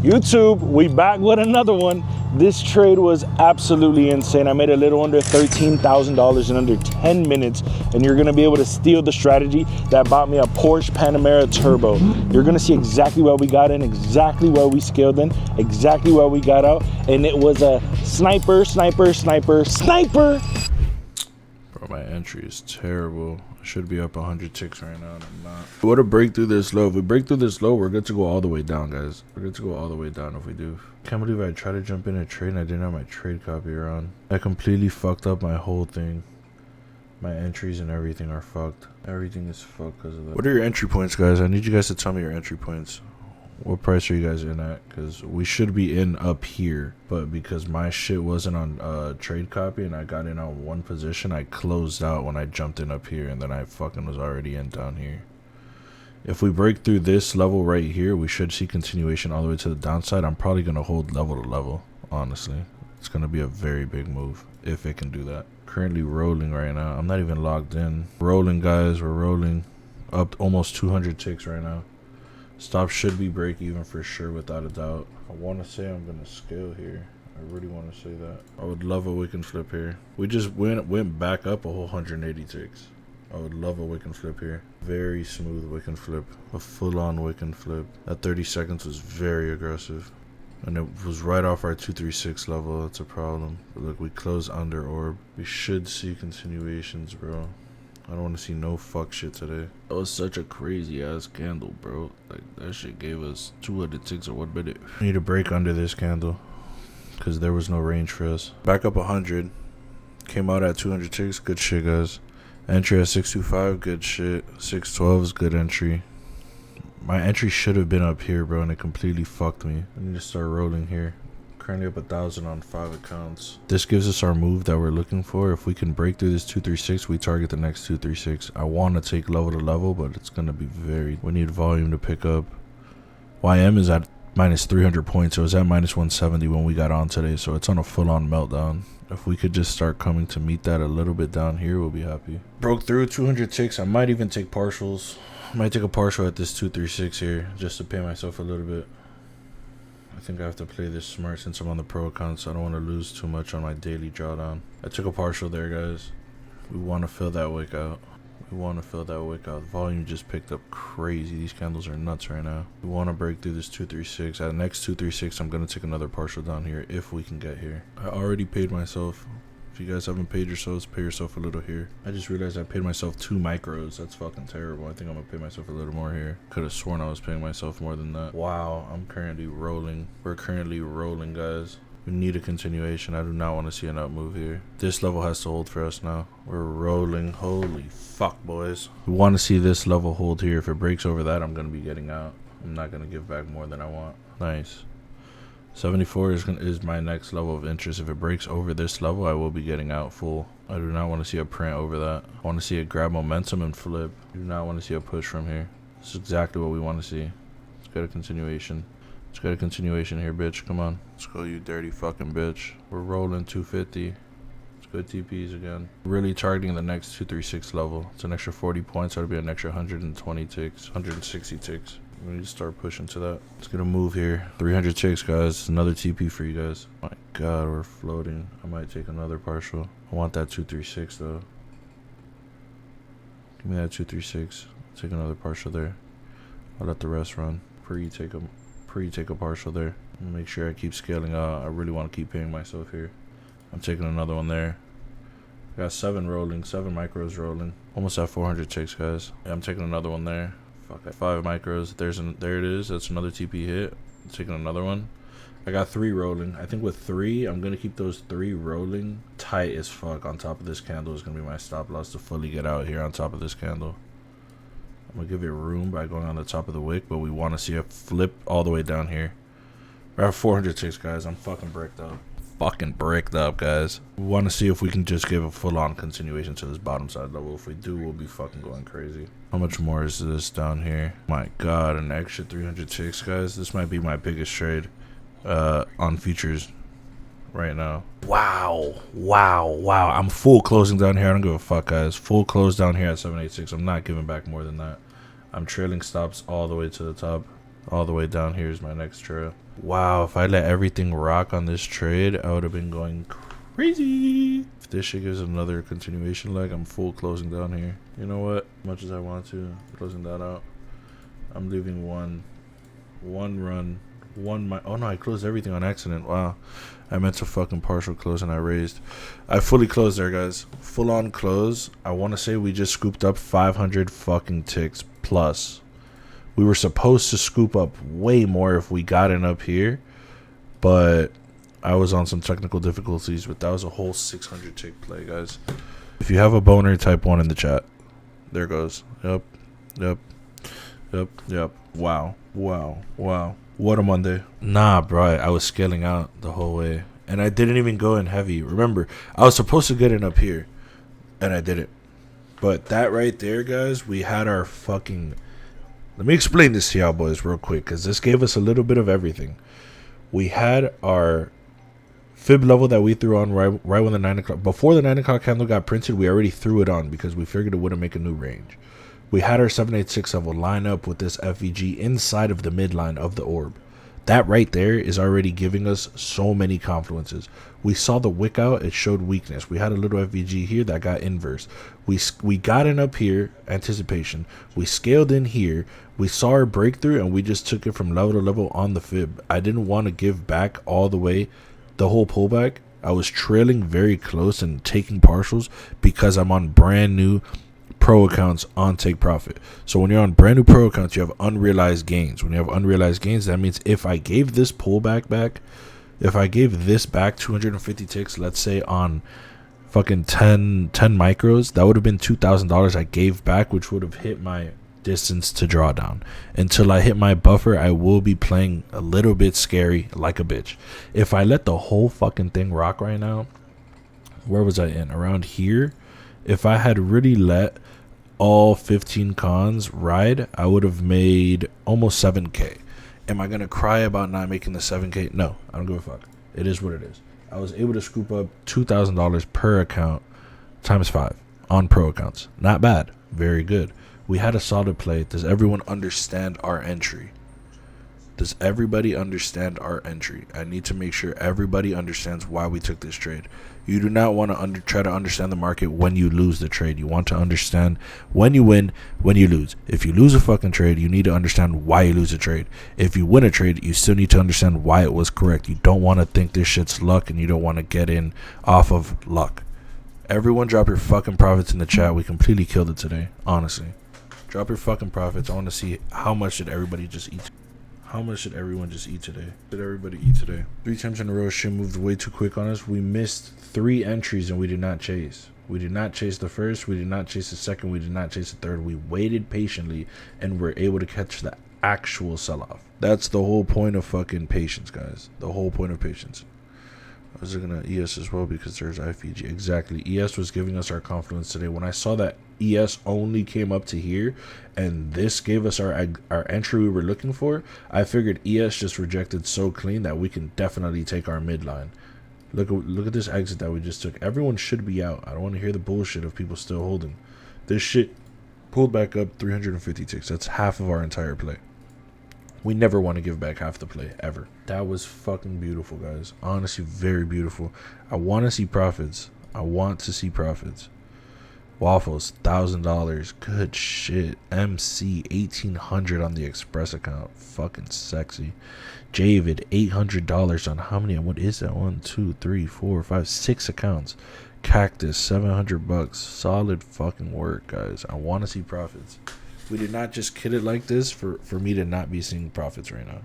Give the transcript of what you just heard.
YouTube, we back with another one. This trade was absolutely insane. I made a little under $13,000 in under 10 minutes, and you're gonna be able to steal the strategy that bought me a Porsche Panamera Turbo. You're gonna see exactly where we got in, exactly where we scaled in, exactly where we got out, and it was a sniper. Bro, my entry is terrible. I should be up 100 ticks right now, and I'm not. What a break through this low. If we break through this low, we're good to go all the way down, guys. We're good to go all the way down if we do. Can't believe I tried to jump in a trade and I didn't have my trade copier on. I completely fucked up my whole thing. My entries and everything are fucked. Everything is fucked because of that. What are your entry points, guys? I need you guys to tell me your entry points. What price are you guys in at? Because we should be in up here, but because my shit wasn't on trade copy and I got in on one position, I closed out when I jumped in up here, and then I fucking was already in down here. If we break through this level right here, we should see continuation all the way to the downside. I'm probably going to hold level to level, honestly. It's going to be a very big move if it can do that. Currently rolling right now. I'm not even logged in. Rolling, guys. We're rolling up almost 200 ticks right now. Stop should be break even for sure, without a doubt. I want to say I'm going to scale here. I really want to say that. I would love a wick and flip here. We just went back up a whole 180 ticks. I would love a wick and flip here. Very smooth wick and flip. A full-on wick and flip. That 30 seconds was very aggressive. And it was right off our 236 level. That's a problem. But look, we close under orb. We should see continuations, bro. I don't want to see no fuck shit today. That was such a crazy ass candle, bro. Like, that shit gave us 200 ticks or 1 minute. We need to break under this candle because there was no range for us. Back up 100. Came out at 200 ticks. Good shit, guys. Entry at 625. Good shit. 612 is good entry. My entry should have been up here, bro, and it completely fucked me. I need to start rolling here. Currently up 1,000 on 5 accounts. This gives us our move that we're looking for. If we can break through this 236, we target the next 236. I want to take level to level, but it's going to be very... We need volume to pick up. YM is at minus 300 points. It was at minus 170 when we got on today, so it's on a full-on meltdown. If we could just start coming to meet that a little bit down here, we'll be happy. Broke through 200 ticks. I might even take partials. I might take a partial at this 236 here just to pay myself a little bit. I think I have to play this smart since I'm on the pro account, so I don't want to lose too much on my daily drawdown. I took a partial there, guys. We want to fill that wick out. We want to fill that wick out. Volume just picked up crazy. These candles are nuts right now. We want to break through this 236. At the next 236, I'm going to take another partial down here if we can get here. I already paid myself. If you guys haven't paid yourselves, pay yourself a little here. I just realized I paid myself 2 micros. That's fucking terrible. I think I'm gonna pay myself a little more here. Could have sworn I was paying myself more than that. Wow, I'm currently rolling. We're currently rolling, guys. We need a continuation. I do not want to see an up move here. This level has to hold for us now. We're rolling. Holy fuck, boys. We want to see this level hold here. If it breaks over that, I'm gonna be getting out. I'm not gonna give back more than I want. Nice. 74 is my next level of interest. If it breaks over this level, I will be getting out full. I do not want to see a print over that. I want to see it grab momentum and flip. I do not want to see a push from here. This is exactly what we want to see. Let's get a continuation. Let's get a continuation here, bitch. Come on. Let's go, you dirty fucking bitch. We're rolling 250. It's good TPs again. Really targeting the next 236 level. It's an extra 40 points. That'll be an extra 120 ticks, 160 ticks. We need to start pushing to that. Let's get a move here. 300 ticks, guys. Another TP for you guys. My God, we're floating. I might take another partial. I want that 236 though. Give me that 236. Take another partial there. I'll let the rest run. Take a partial there. Make sure I keep scaling out. I really want to keep paying myself here. I'm taking another one there. I got 7 rolling, 7 micros rolling. Almost at 400 ticks, guys. Yeah, I'm taking another one there. Fuck, 5 micros. There it is. That's another TP hit. I'm taking another one. I got 3 rolling. I think with 3, I'm gonna keep those 3 rolling tight as fuck. On top of this candle is gonna be my stop loss to fully get out here on top of this candle. I'm gonna give it room by going on the top of the wick, but we want to see a flip all the way down here. We're at 400 ticks, guys. I'm fucking bricked up. Fucking bricked up, guys. We want to see if we can just give a full-on continuation to this bottom side level. If we do, we'll be fucking going crazy. How much more is this down here? My God, an extra 300 ticks, guys. This might be my biggest trade on futures right now. Wow. I'm full closing down here. I don't give a fuck, guys. Full close down here at 786. I'm not giving back more than that. I'm trailing stops all the way to the top. All the way down here is my next trail. Wow, if I let everything rock on this trade, I would have been going crazy. If this shit gives another continuation leg, I'm full closing down here. You know what? As much as I want to, closing that out. I'm leaving one run, oh no, I closed everything on accident. Wow. I meant to fucking partial close and I raised. I fully closed there, guys. Full on close. I want to say we just scooped up 500 fucking ticks plus. We were supposed to scoop up way more if we got in up here, but I was on some technical difficulties, but that was a whole 600 tick play, guys. If you have a boner, type 1 in the chat. There goes. Yep. Wow. What a Monday. Nah, bro, I was scaling out the whole way, and I didn't even go in heavy. Remember, I was supposed to get in up here, and I didn't. But that right there, guys, we had our fucking... Let me explain this to y'all boys real quick, because this gave us a little bit of everything. We had our fib level that we threw on right when the 9 o'clock... Before the 9 o'clock candle got printed, we already threw it on because we figured it wouldn't make a new range. We had our 786 level line up with this FVG inside of the midline of the orb. That right there is already giving us so many confluences. We saw the wick out, it showed weakness. We had a little FVG here that got inverse. We got in up here, anticipation. We scaled in here. We saw our breakthrough and we just took it from level to level on the fib. I didn't want to give back all the way the whole pullback. I was trailing very close and taking partials because I'm on brand new pro accounts on take profit. So when you're on brand new pro accounts, you have unrealized gains. When you have unrealized gains, that means if I gave this pullback back, if I gave this back 250 ticks, let's say on fucking 10 micros, that would have been $2,000 I gave back, which would have hit my distance to draw down. Until I hit my buffer, I will be playing a little bit scary like a bitch. If I let the whole fucking thing rock right now, where was I in? Around here. If I had really let all 15 cons ride, I would have made almost 7K. Am I going to cry about not making the 7K? No, I don't give a fuck. It is what it is. I was able to scoop up $2,000 per account times 5 on pro accounts. Not bad. Very good. We had a solid play. Does everyone understand our entry? Does everybody understand our entry? I need to make sure everybody understands why we took this trade. You do not want to try to understand the market when you lose the trade. You want to understand when you win, when you lose. If you lose a fucking trade, you need to understand why you lose a trade. If you win a trade, you still need to understand why it was correct. You don't want to think this shit's luck and you don't want to get in off of luck. Everyone drop your fucking profits in the chat. We completely killed it today, honestly. Drop your fucking profits. I want to see how much did everybody just eat. How much did everyone just eat today? Did everybody eat today? 3 times in a row, shit moved way too quick on us. We missed 3 entries and we did not chase. We did not chase the first. We did not chase the second. We did not chase the third. We waited patiently and were able to catch the actual sell-off. That's the whole point of fucking patience, guys. The whole point of patience. I was looking at ES as well because there's IFG. Exactly. ES was giving us our confluence today. When I saw that ES only came up to here and this gave us our entry we were looking for, I figured ES just rejected so clean that we can definitely take our midline. Look at this exit that we just took. Everyone should be out. I don't want to hear the bullshit of people still holding. This shit pulled back up 350 ticks. That's half of our entire play. We never want to give back half the play, ever. That was fucking beautiful, guys. Honestly, very beautiful. I want to see profits. I want to see profits. Waffles, $1,000. Good shit. MC, $1,800 on the Express account. Fucking sexy. Javid, $800 on how many? What is that? 1, 2, 3, 4, 5, 6 accounts. Cactus, $700. Solid fucking work, guys. I want to see profits. We did not just kid it like this for me to not be seeing profits right now.